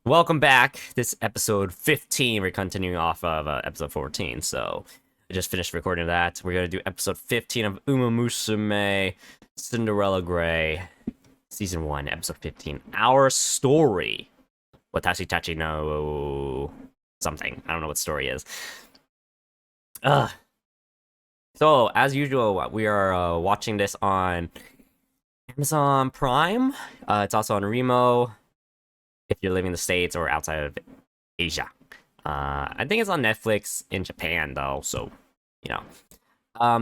Welcome back. This episode 15. We're continuing off of episode 14. So I just finished recording that. We're gonna do episode 15 of Umamusume, Cinderella Gray, season 1, episode 15. Our story. Watashi Tachi no something. I don't know what story is. Ugh. So as usual, we are watching this on Amazon Prime. It's also on Remo if you're living in the States or outside of Asia. I think it's on Netflix in Japan though, so you know.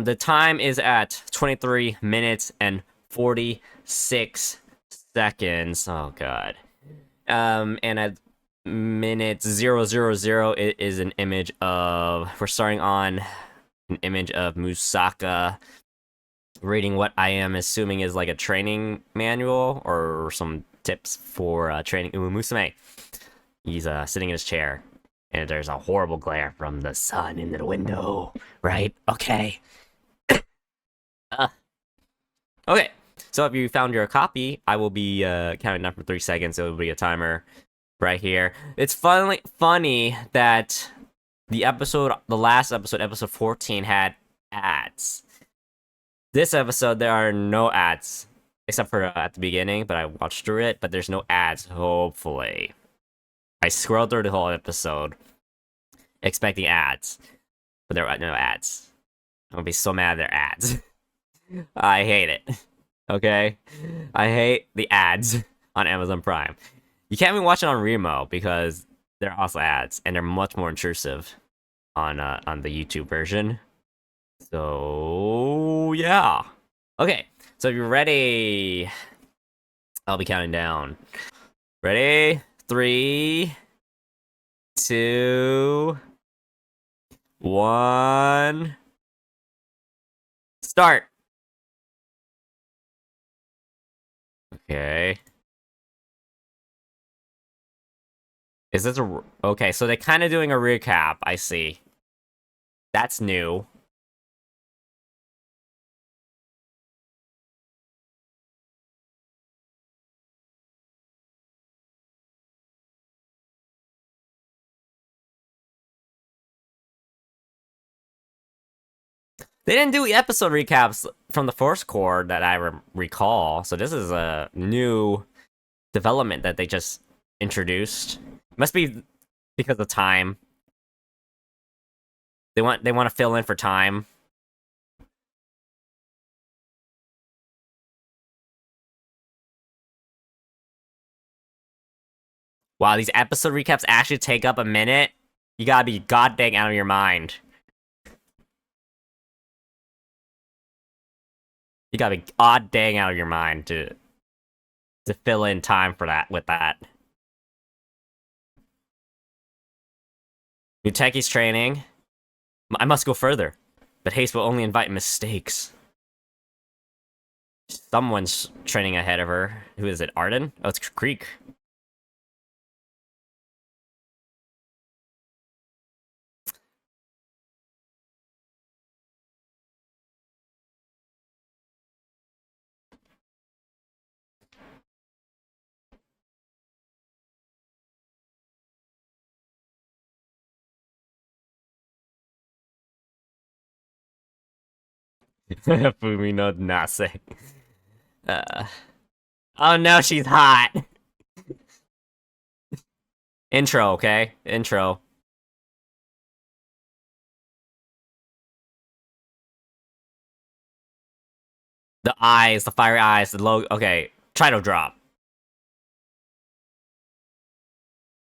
The time is at 23 minutes and 46 seconds. Oh god. And at minute 000, it is an image of. We're starting on an image of Musaka reading what I am assuming is like a training manual or some tips for training Umamusume. He's sitting in his chair, and there's a horrible glare from the sun into the window, right? Okay. Okay. So if you found your copy, I will be counting down for 3 seconds. It will be a timer right here. It's funny that the last episode, episode 14, had ads. This episode, there are no ads, except for at the beginning, but I watched through it, but there's no ads, hopefully. I scrolled through the whole episode, expecting ads, but there are no ads. I'm gonna be so mad at their ads. I hate it. Okay? I hate the ads on Amazon Prime. You can't even watch it on Remo because there are also ads, and they're much more intrusive on the YouTube version. So yeah. Okay, so if you're ready, I'll be counting down. Ready? 3, 2, 1. Start. Okay. Is this a... Okay, so they're kind of doing a recap, I see. That's new. They didn't do episode recaps from the first core that I recall, so this is a new development that they just introduced. Must be because of time. They want to fill in for time. Wow, these episode recaps actually take up a minute? You gotta be goddamn out of your mind. You gotta be odd dang out of your mind to fill in time for that with that. Muteki's training. I must go further, but haste will only invite mistakes. Someone's training ahead of her. Who is it? Arden? Oh, it's Creek. Fumi no Nase. Uh, oh no, she's hot. Intro, okay? Intro. The eyes, the fiery eyes, the logo. Okay, try to drop.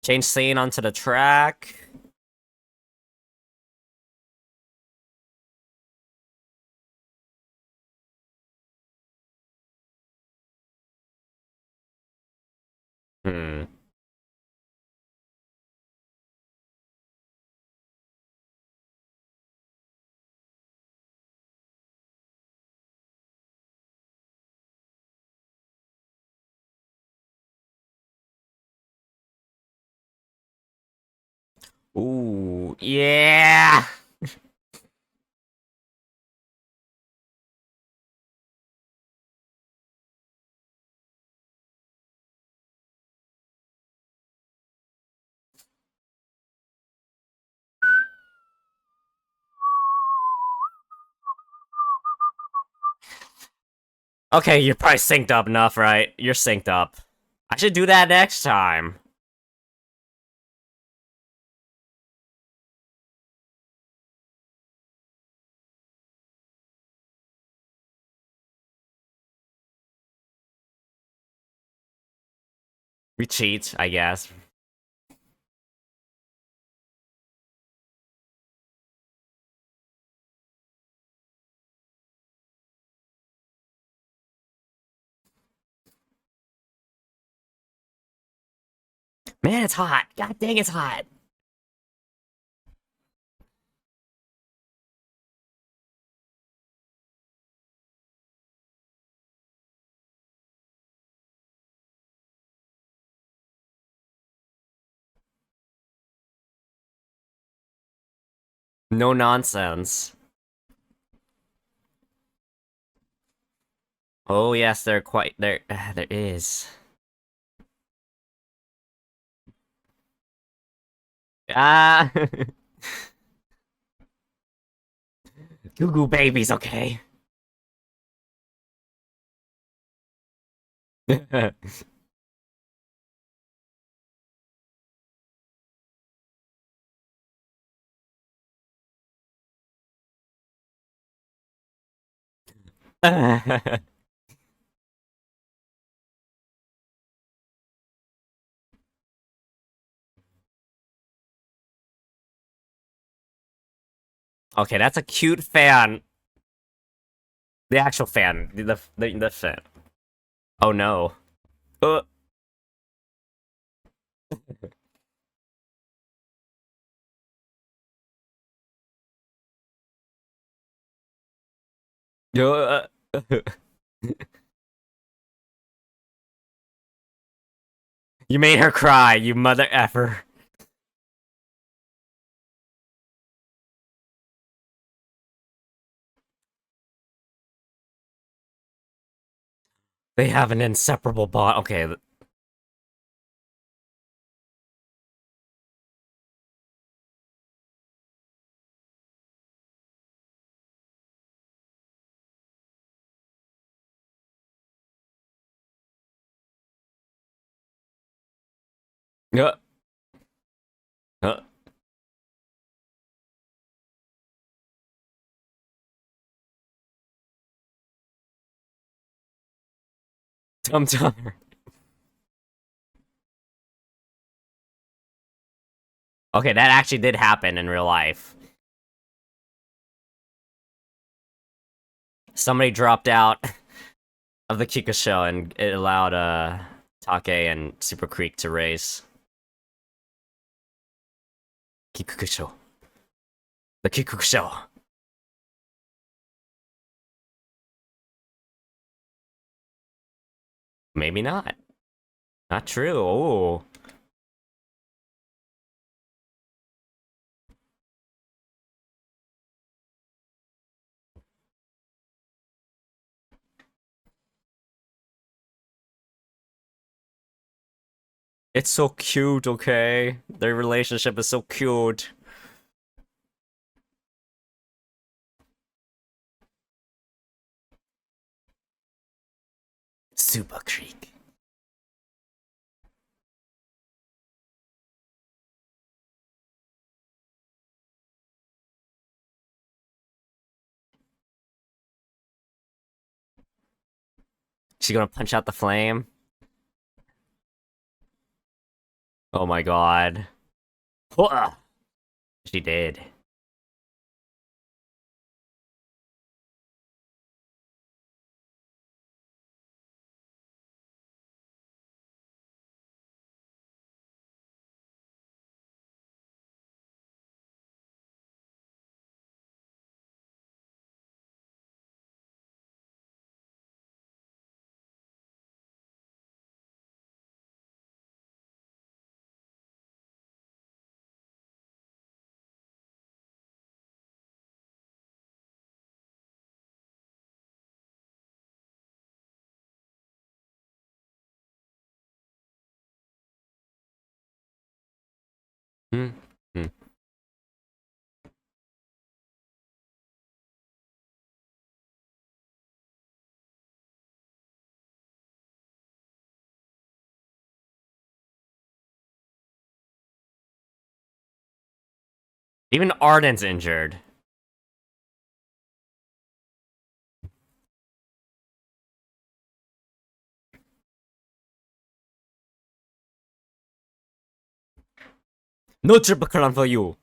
Change scene onto the track. Hmm. Ooh, yeah. Okay, you're probably synced up enough, right? You're synced up. I should do that next time. We cheat, I guess. Man, it's hot. God dang, it's hot. No nonsense. Oh yes, there quite there. There is. Ah, Goo Goo babies. Okay. Okay, that's a cute fan. The actual fan. The fan. Oh no. Uh, uh, you made her cry, you mother effer. They have an inseparable bond. Okay. Uh, uh, Tum Tum. Okay, that actually did happen in real life. Somebody dropped out of the Kikusho and it allowed Take and Supercreek to race. Kikukusho. The Kikukusho. Maybe not. Not true. Oh. It's so cute, okay? Their relationship is so cute. Supercreek. She gonna punch out the flame? Oh my god. Whoa. She did. Hmm. Hmm. Even Arden's injured. No triple crown for you.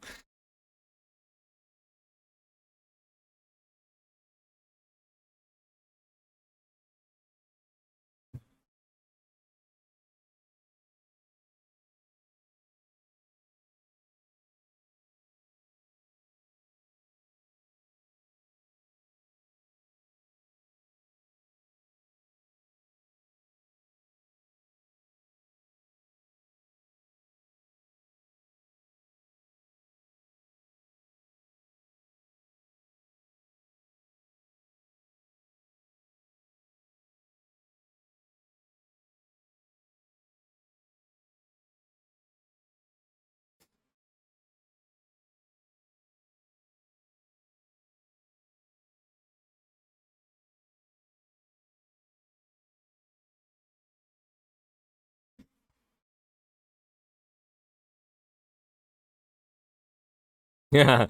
Yeah.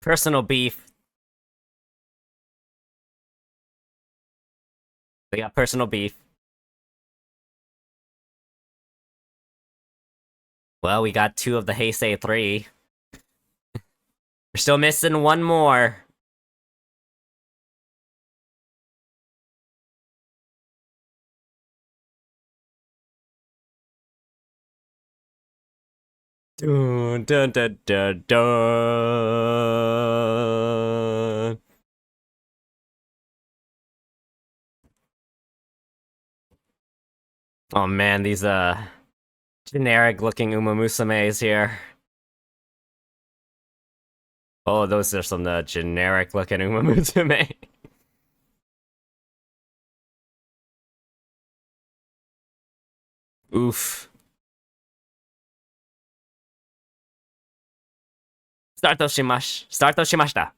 Personal beef. They got personal beef. Well, we got 2 of the Heisei 3. We're still missing 1 more. Dun, dun, dun, dun, dun. Oh man, these generic looking Umamusumes here. Oh, those are some generic looking Umamusume. Oof. Start shimashita.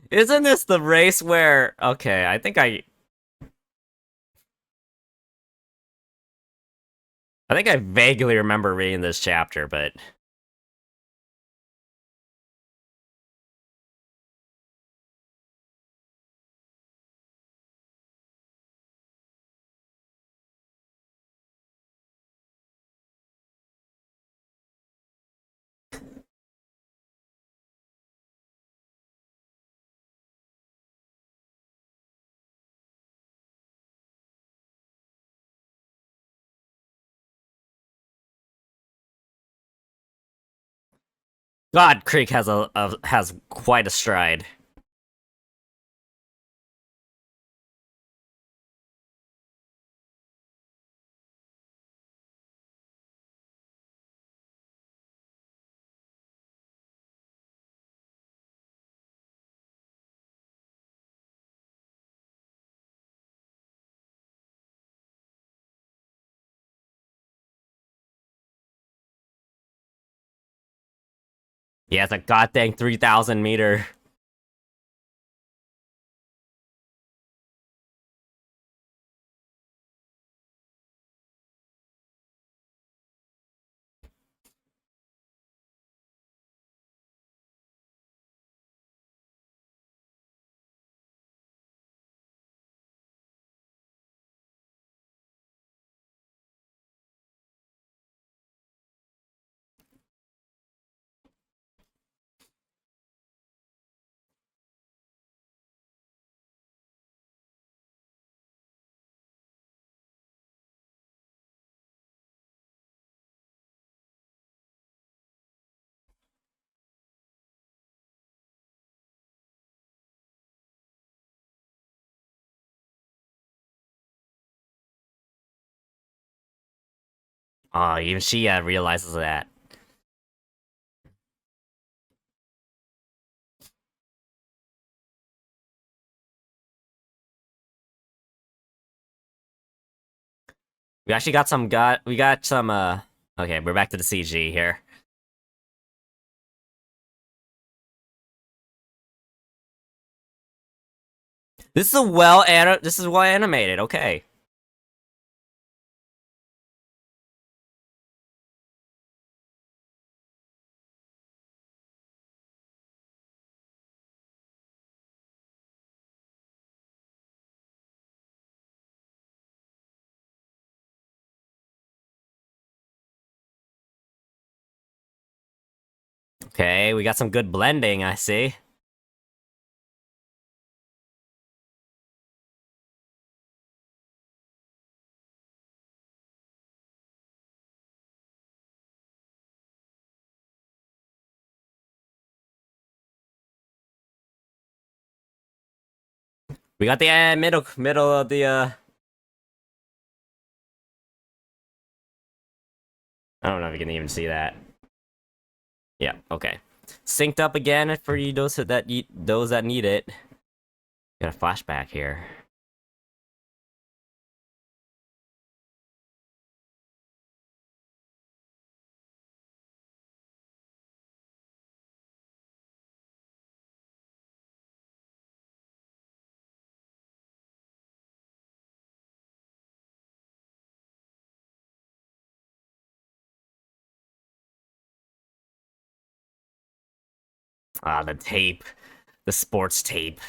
Isn't this the race where... Okay, I think I vaguely remember reading this chapter, but... God, Creek has quite a stride. Yeah, it's a goddamn 3,000 meter. Oh, even she realizes that. We actually we got some okay, we're back to the CG here. This is well animated, okay. Okay, we got some good blending, I see. We got the middle of the I don't know if you can even see that. Yeah, okay. Synced up again for you those that need it. Got a flashback here. Ah, the tape. The sports tape.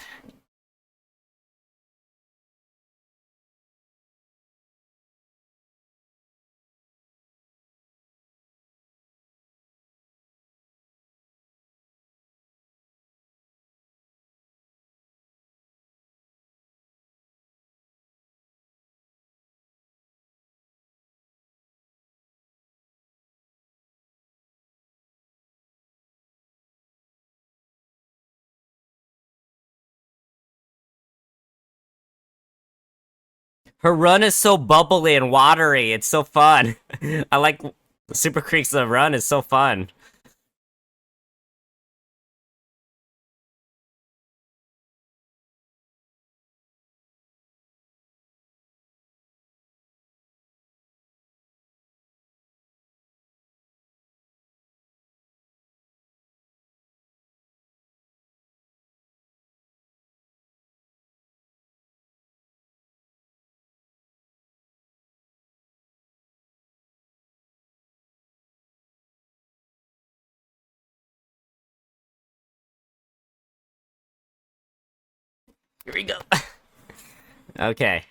Her run is so bubbly and watery. It's so fun. I like Supercreek's run is so fun. Here we go. Okay.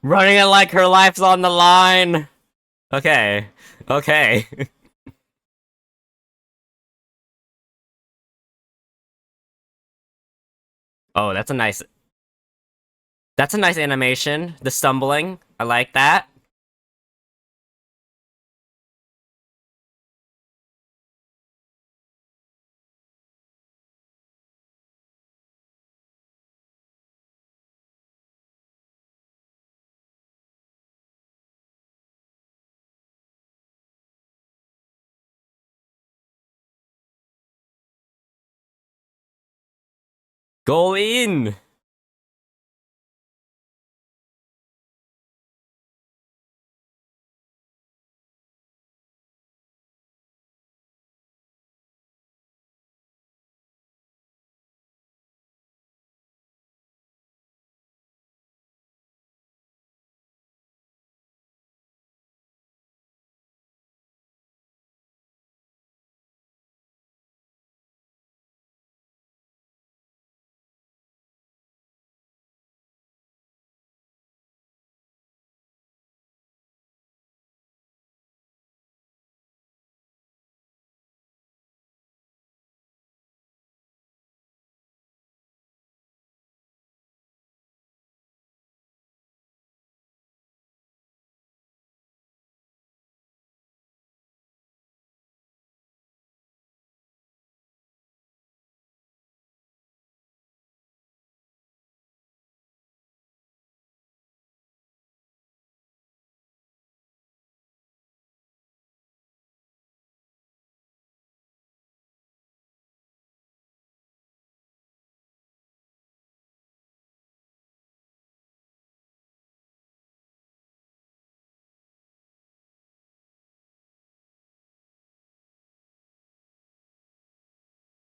Running it like her life's on the line. Okay. Okay. Oh, that's a nice animation. The stumbling. I like that. Go in.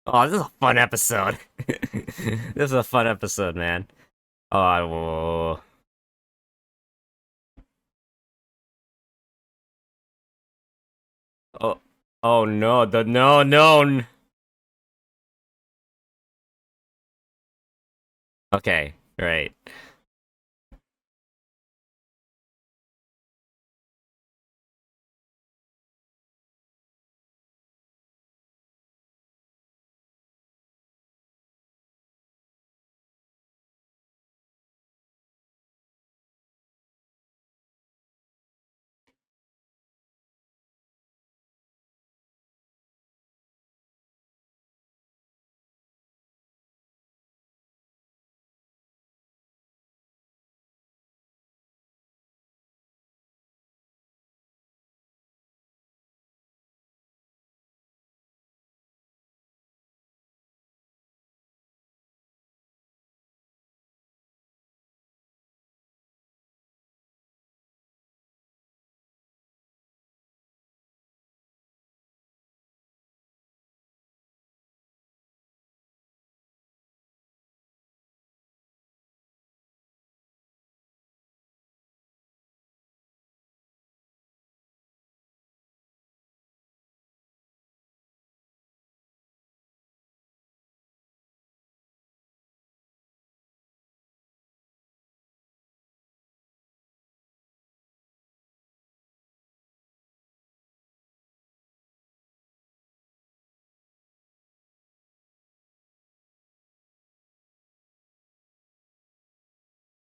Oh, this is a fun episode. This is a fun episode, man. Oh, oh, oh no, no. Okay, right.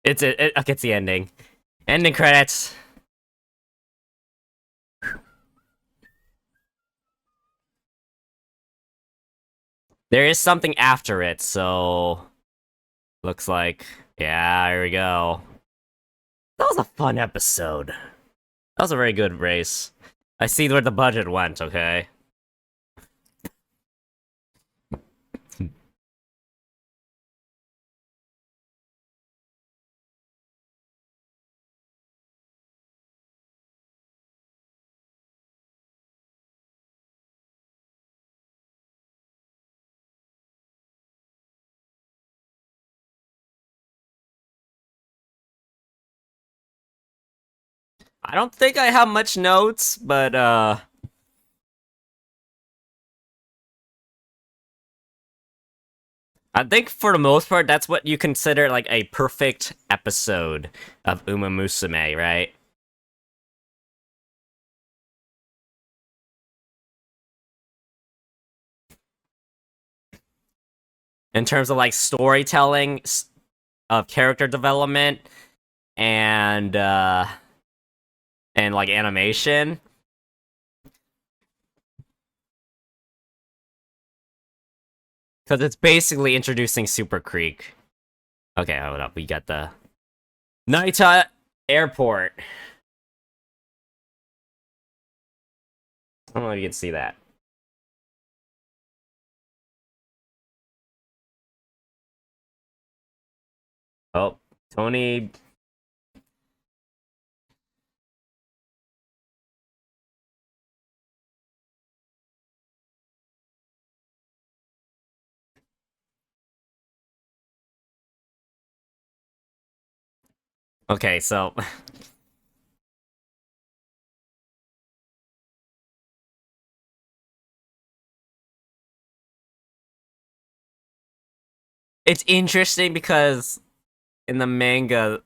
Okay, it's the ending. Ending credits. There is something after it, so looks like yeah, here we go. That was a fun episode. That was a very good race. I see where the budget went, okay? I don't think I have much notes, but I think for the most part that's what you consider like a perfect episode of Umamusume, right? In terms of like storytelling, of character development, and like animation. Because it's basically introducing Supercreek. Okay, hold up. We got the Naita Airport. I don't know if you can see that. Oh, Tony. Okay, so it's interesting because in the manga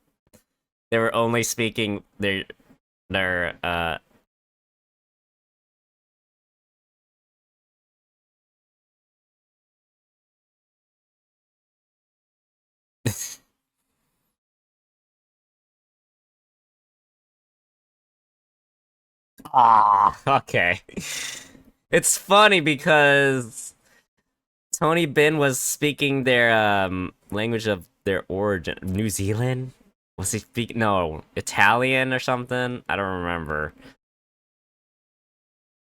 they were only speaking their okay. It's funny because Tony Bin was speaking their language of their origin. New Zealand? Was he speaking no, Italian or something? I don't remember.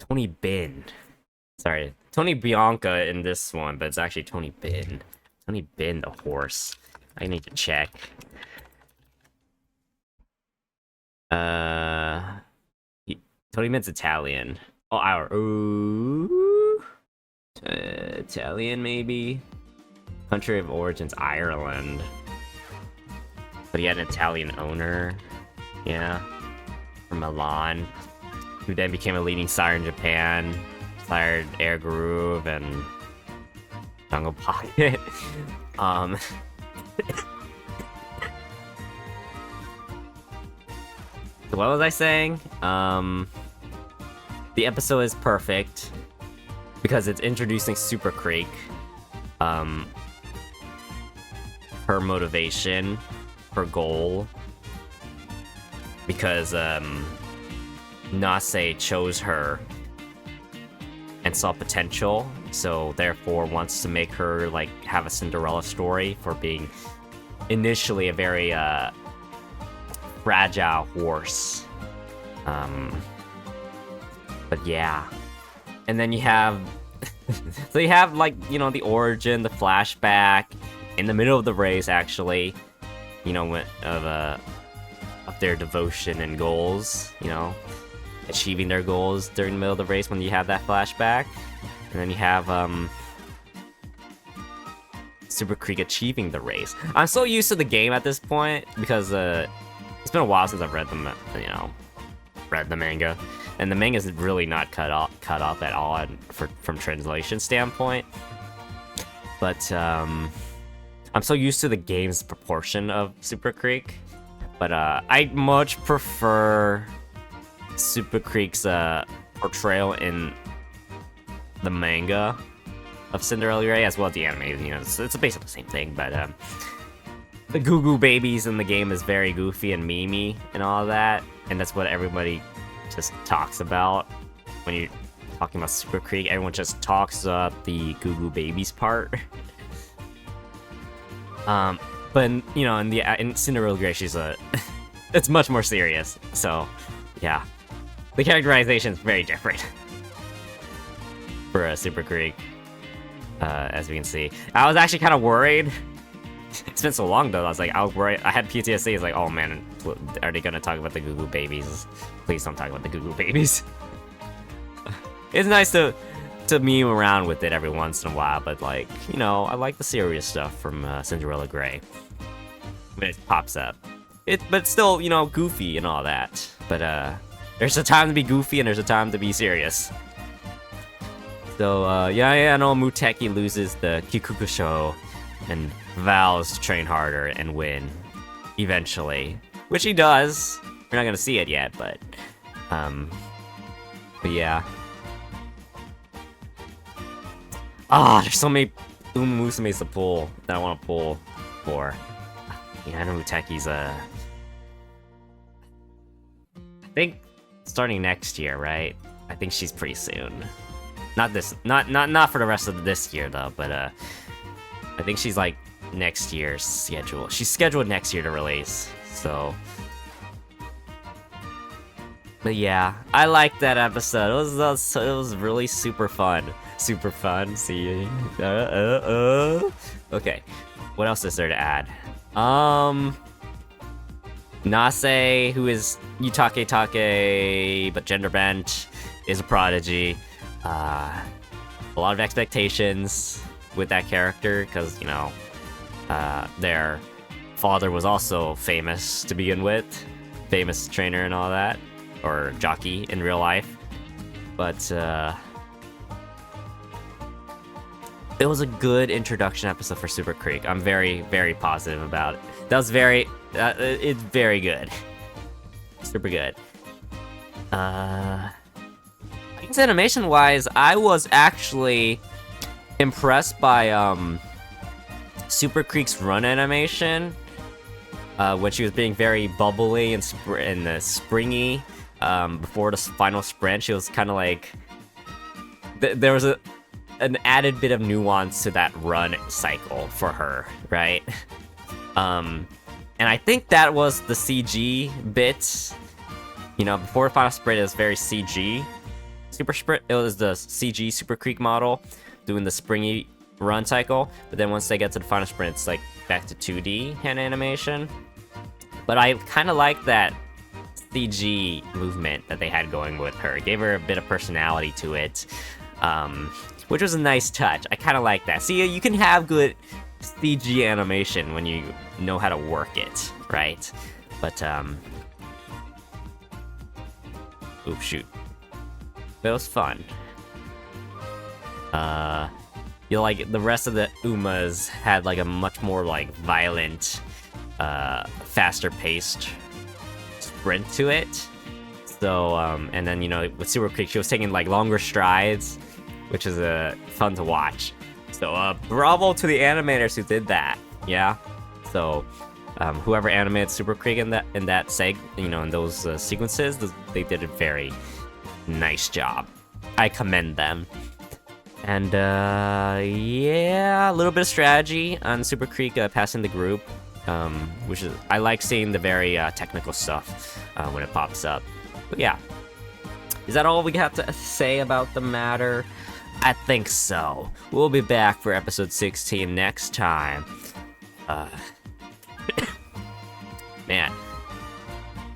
Tony Bin. Sorry. Tony Bianca in this one, but it's actually Tony Bin. Tony Bin the horse. I need to check. Uh Tony Bin's Italian. Oh, our ooh. Italian, maybe? Country of origins, Ireland. But he had an Italian owner. Yeah. From Milan. Who then became a leading sire in Japan. Sired Air Groove and Jungle Pocket. What was I saying? The episode is perfect because it's introducing Supercreek. Her motivation, her goal, because Nase chose her and saw potential, so therefore wants to make her like have a Cinderella story for being initially a very fragile horse. But yeah, and then you have so you have like, you know, the origin, the flashback in the middle of the race, actually, you know, of their devotion and goals, you know, achieving their goals during the middle of the race when you have that flashback. And then you have Supercreek achieving the race. I'm so used to the game at this point because it's been a while since I've read the manga, and the manga is really not cut up at all from translation standpoint. But I'm so used to the game's proportion of Supercreek, but I much prefer Supercreek's portrayal in the manga of Cinderella Grey as well as the anime. You know, it's basically the same thing, but the Goo Goo babies in the game is very goofy and memey and all that, and that's what everybody just talks about when you're talking about Supercreek. Everyone just talks about the Goo Goo babies part. But you know, in Cinderella Grey, she's it's much more serious. So, yeah, the characterization is very different for Supercreek, as we can see. I was actually kind of worried. It's been so long though. I was worried. I had PTSD. It's like, oh man, are they gonna talk about the Goo Goo babies? Please don't talk about the Goo Goo babies. It's nice to meme around with it every once in a while, but like, you know, I like the serious stuff from Cinderella Grey when it pops up. But still, you know, goofy and all that. But there's a time to be goofy and there's a time to be serious. So yeah, no, Muteki loses the Kikukusho and vows to train harder and win eventually, which he does. We're not gonna see it yet, but yeah. There's so many Umamusumes to pull that I want to pull for. Yeah, I know Muteki's I think starting next year, right? I think she's pretty soon. Not for the rest of this year though, but I think she's like next year's schedule. She's scheduled next year to release, so. But yeah, I liked that episode. It was really super fun. Super fun. See. Okay. What else is there to add? Nase, who is Yutake Take, but gender bent, is a prodigy. A lot of expectations with that character, because, you know, their father was also famous to begin with. Famous trainer and all that. Or jockey in real life. But, it was a good introduction episode for Supercreek. I'm very, very positive about it. That was it's very good. Super good. I guess animation-wise, I was actually impressed by, Supercreek's run animation. When she was being very bubbly and springy. Before the final sprint, she was kind of like... there was an added bit of nuance to that run cycle for her, right? And I think that was the CG bit. You know, before the final sprint, it was very CG. Super sprint, it was the CG Supercreek model doing the springy run cycle. But then once they get to the final sprint, it's like back to 2D hand animation. But I kind of like that CG movement that they had going with her. It gave her a bit of personality to it. which was a nice touch. I kind of like that. See, you can have good CG animation when you know how to work it, right? But, ooh, shoot. That was fun. You know, like, the rest of the Umas had, like, a much more, like, violent, faster-paced sprint to it. So, and then, you know, with Supercreek, she was taking, like, longer strides, which is, fun to watch. So, bravo to the animators who did that, yeah? So, whoever animated Supercreek in that you know, in those sequences, they did a very nice job. I commend them. And yeah, a little bit of strategy on Supercreek passing the group, which is, I like seeing the very technical stuff when it pops up. But yeah, is that all we have to say about the matter? I think so. We'll be back for episode 16 next time. Man.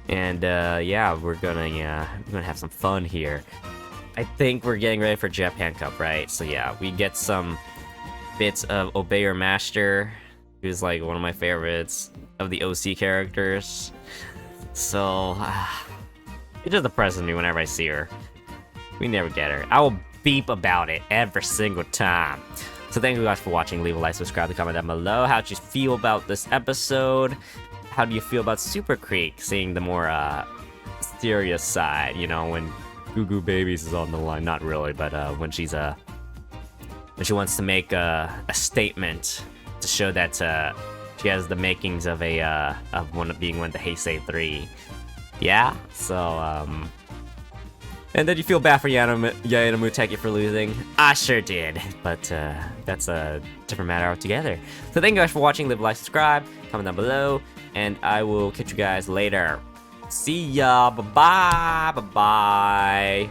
And yeah, we're gonna have some fun here. I think we're getting ready for Japan Cup, right? So yeah, we get some bits of Obey Your Master, who's like one of my favorites of the OC characters. So it just depresses me whenever I see her. We never get her. I will beep about it every single time. So thank you guys for watching. Leave a like, subscribe, comment down below. How'd you feel about this episode? How do you feel about Supercreek, seeing the more serious side, you know, when Goo Goo Babies is on the line? Not really, but when she wants to make a statement to show that she has the makings of being one of the Heisei 3. Yeah, so and then you feel bad for Yainamu Teki for losing. I sure did, but that's a different matter altogether. So thank you guys for watching. Leave a like, subscribe, comment down below, and I will catch you guys later. See ya. Bye-bye. Bye-bye.